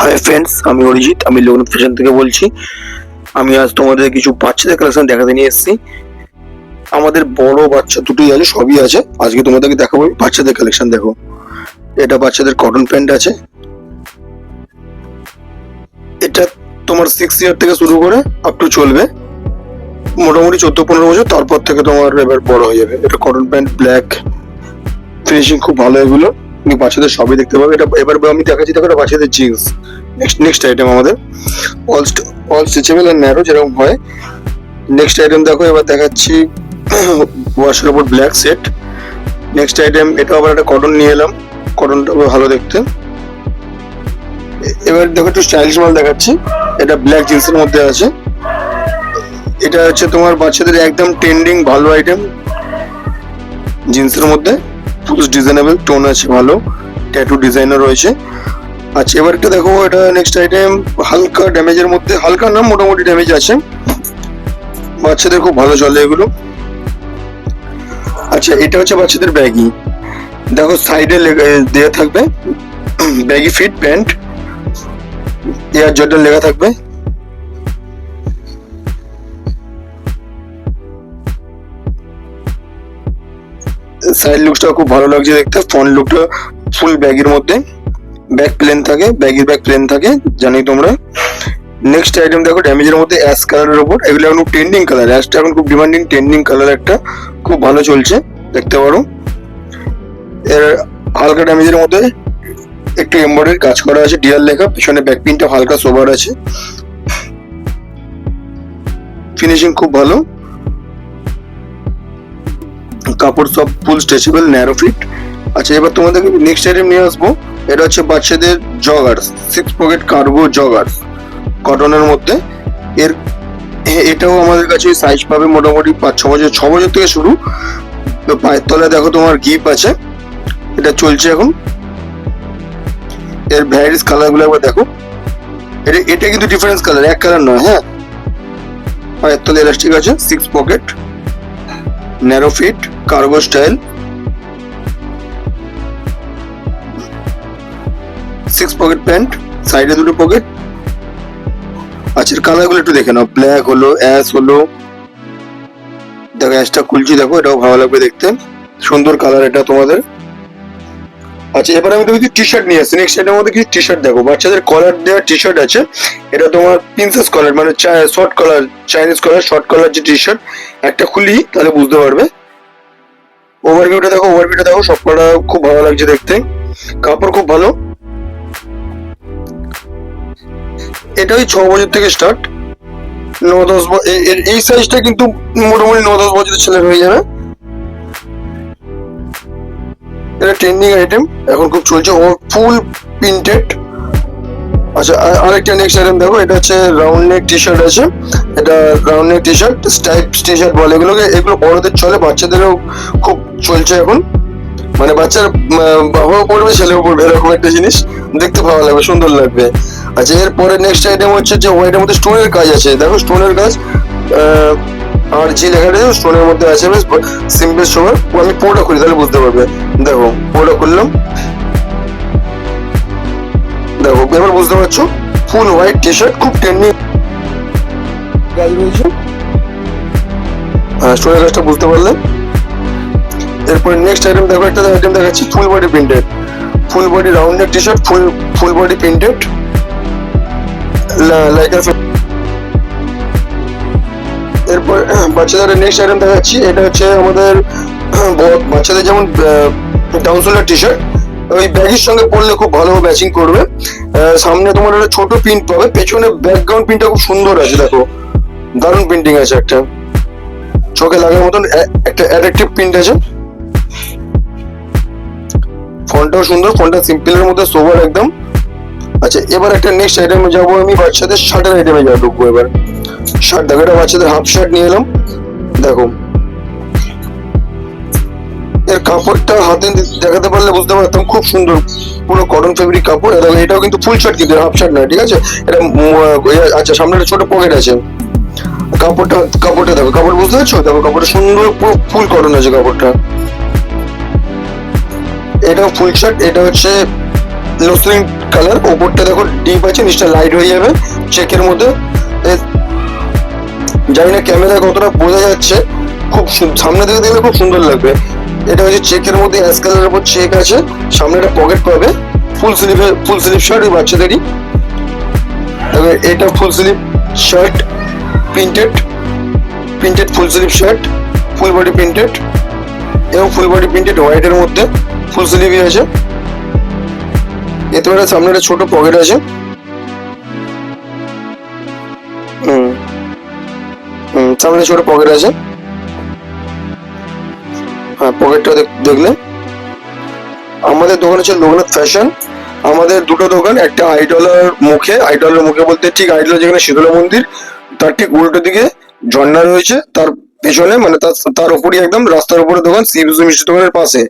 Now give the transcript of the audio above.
Hi friends, আমি অরিজিৎ। আমি লগ্ন ফ্যাশন থেকে বলছি। আমি আজ তোমাদের কিছু বাচ্চাদের কালেকশন দেখাতে নিয়ে এসেছি। আমাদের বড় বাচ্চা দুটোই আছে, সবই আছে। আজকে তোমাদেরকে দেখাবো বাচ্চাদের কালেকশন। দেখো, এটা বাচ্চাদের কটন প্যান্ট আছে। এটা তোমার 6 ইয়ার থেকে শুরু করে আপ টু চলবে মোটামুটি 14-15 বছর, তারপর থেকে তোমার এবার বড় হয়ে যাবে। এটা কটন প্যান্ট, ব্ল্যাক, ফিনিশিং খুব ভালো। এগুলো তুমি বাচ্চাদের সবই দেখতে পাবে। এটা এবার আমি দেখাচ্ছি, দেখো এটা বাচ্চাদের জিন্স। নেক্সট আইটেম আমাদের অল স্ট্রেচেবল আর ন্যারো যেরকম হয়। নেক্সট আইটেম দেখো, এবার দেখাচ্ছি ওয়াশের ওপর ব্ল্যাক সেট। নেক্সট আইটেম, এটা আবার একটা কটন নিয়ে এলাম। কটনটা ভালো দেখতে। এবার দেখো একটু স্টাইলিশ মাল দেখাচ্ছি। এটা ব্ল্যাক জিন্সের মধ্যে আছে। এটা হচ্ছে তোমার বাচ্চাদের একদম ট্রেন্ডিং ভালো আইটেম জিন্সের মধ্যে। পুরো ডিজাইনেবল টোন আছে, ভালো ট্যাটু ডিজাইনও রয়েছে। আচ্ছা, এবার একটা দেখো, এটা নেক্সট আইটেম হালকা ড্যামেজের মধ্যে। হালকা না, মোটামুটি ড্যামেজ আছে। বাচ্চাদের খুব ভালো চলে এগুলো। আচ্ছা, এটা হচ্ছে বাচ্চাদের ব্যাগি। দেখো সাইডে দেওয়া থাকবে baggy fit pant, Air Jordan লেখা থাকবে। সাইড লুকটা খুব ভালো লাগছে দেখতে। ফ্রন্ট লুকটা ফুল ব্যাগের মধ্যে, ব্যাক প্লেন থাকে, ব্যাগের ব্যাক প্লেন থাকে, জানি তোমরা। নেক্সট আইটেম দেখো, ড্যামেজের মধ্যে অ্যাশ কালারের ওপর। এগুলো এখন ট্রেন্ডিং কালার, অ্যাশটা এখন খুব ডিমান্ডিং ট্রেন্ডিং কালার একটা, খুব ভালো চলছে, দেখতে পারো। এর হালকা ড্যামেজের মধ্যে একটু এমব্রয়ডারি কাজ করা আছে, ডিয়ার লেখা। পিছনে ব্যাক পিনটা হালকা সোবার আছে, ফিনিশিং খুব ভালো। কাপড় সব ফুল স্ট্রেচেবল, ন্যারো ফিট। আচ্ছা, এবার তোমাদেরকে নেক্সট আইটেম নিয়ে আসবো। এটা হচ্ছে বাচ্চাদের জগার্স, 6 পকেট কার্গো জগার্স, কটনের মধ্যে। এটাও আমাদের কাছে সাইজ পাবে মোটামুটি 5-6 বছর, 6 বছর থেকে শুরু। পায়ের তলায় দেখো তোমার গিপ আছে। এটা চলছে এখন। এর ভ্যারিয়াস কালার গুলো একবার দেখো। এটা কিন্তু ডিফারেন্স কালার, এক কালার নয়। হ্যাঁ, পায়ের তলায় ইলাস্টিক আছে, 6 pocket, narrow fit, cargo style, 6 pocket pant, সাইডে 2টো পকেট। আচ্ছা, কালার গুলো একটু দেখে নাও। ব্ল্যাক হলো, অ্যাশ হলো। দেখো অ্যাশটা খুলছি, দেখো এটাও ভালো লাগবে দেখতে, সুন্দর কালার এটা তোমাদের। আচ্ছা, এবার আমি তোমাকে টি শার্ট নিয়ে আসছি। নেক্সট এটার মধ্যে কিছু টি শার্ট দেখো, বাচ্চাদের কলার দেওয়া টি শার্ট আছে। এটা তোমার প্রিন্সেস কলার, মানে শর্ট কলার, চাইনিজ কলার, শর্ট কলার যে টি শার্ট। একটা খুলি তাহলে বুঝতে পারবে। ওভারভিউটা দেখো, সবকটা খুব ভালো লাগছে দেখতে, কাপড় খুব ভালো। এটা ওই 6 বছর থেকে স্টার্ট, 9-10 এই সাইজটা কিন্তু মোটামুটি 9-10 বছরের ছেলে হয়ে যাবে। এটা ট্রেন্ডিং আইটেম, এখন খুব চলছে, ফুল প্রিন্টেড। আচ্ছা, আরেকটা নেক্সট আইটেম দেখো। এটা হচ্ছে রাউন্ড নেক টি শার্ট আছে। এটা round neck T shirt, stripe T shirt বলে এগুলোকে। এগুলো বড়দের চলে, বাচ্চাদেরও খুব চলছে এখন। মানে বাচ্চার বাবাও পড়বে, ছেলেও পড়বে, এরকম একটা জিনিস। দেখতে ভালো লাগবে, সুন্দর লাগবে। আচ্ছা, এরপরে নেক্সট আইটেম হচ্ছে যে হোয়াইটের মধ্যে স্টোনের কাজ আছে। দেখো স্টোনের কাজ, আর জি লেখাটা স্টোনের মধ্যে আছে, বেশ সিম্পল সোবার। আমি পুরোটা খুলি তাহলে বুঝতে পারবে। দেখো পুরোটা খুললাম, দেখো এবার বুঝতে পারছো। ফুল হোয়াইট টি শার্ট, খুব ট্রেন্ডিং কাজ রয়েছে। স্টোনের কাজটা বুঝতে পারলে। এরপরে নেক্সট আইটেম দেখো, একটা আইটেম দেখাচ্ছি full body printed, full body round neck T shirt, full body printed, like. এরপর বাচ্চাদের নেক্সট আইটেম দেখাচ্ছি। এটা হচ্ছে আমাদের বাচ্চাদের যেমন ডাউন শোল্ডার টি শার্ট, ওই ব্যাগের সঙ্গে পরলে খুব ভালো ম্যাচিং করবে। সামনে তোমার একটা ছোট প্রিন্ট পাবে, পেছনে ব্যাকগ্রাউন্ড প্রিন্টটা খুব সুন্দর আছে। দেখো দারুণ প্রিন্টিং আছে, একটা চোখে লাগার মতন একটা অ্যাট্রাকটিভ প্রিন্ট আছে। ফন্টটাও সুন্দর, ফন্টটা সিম্পলের মধ্যে সোবার একদম। আচ্ছা, এবার একটা নেক্সট আইটেমে যাবো আমি, বাচ্চাদের শার্টের আইটেমে ঢুকবো এবার। শার্ট দেখো, এটা বাচ্চাদের হাফ শার্ট নিয়ে এলাম। দেখো এর কাপড়টা হাতে দেখাতে পারলে বুঝতে পারতাম, খুব সুন্দর, পুরো কটন ফেব্রিক কাপড়। এটাও কিন্তু ফুল শার্ট, কিন্তু হাফ শার্ট নয়, ঠিক আছে। এটা আচ্ছা, সামনে একটা ছোট পকেট আছে। কাপড়টা দেখো, কাপড় বুঝতে পারছো? দেখো কাপড়টা সুন্দর, পুরো ফুল কটন আছে কাপড়টা। এটাও ফুল শার্ট। এটা হচ্ছে লসরিন কালার, ওপরটা দেখো ডিপ আছে, নিচটা লাইট হয়ে যাবে চেকের মধ্যে। জানি না ক্যামেরা কতটা বোঝা যাচ্ছে, খুব সামনে থেকে দেখলে খুব সুন্দর লাগবে। এটা হচ্ছে চেকের মধ্যে অ্যাশ কালারের উপর চেক আছে, সামনে একটা পকেট পাবে, ফুল স্লিভ শার্ট ওই বাচ্চাদেরই। এবার এটা full sleeve shirt, printed full sleeve shirt, full body printed এবং ফুল বডি প্রিন্টেড হোয়াইটের মধ্যে ফুল স্লিভই আছে। এতে করে সামনে একটা ছোট পকেট আছে। সামনে ছোট পকেট আছে, হ্যাঁ পকেটটা দেখলে। আমাদের দোকান হচ্ছে লোকনাথ ফ্যাশন। আমাদের দুটো দোকান, একটা আইডলের মুখে বলতে ঠিক আইডল যেখানে শীতলা মন্দির, তার ঠিক উল্টো দিকে ঝর্ণা রয়েছে, তার পেছনে মানে তার উপরই একদম রাস্তার উপরে দোকান, শিবজু মিষ্টি দোকানের পাশে।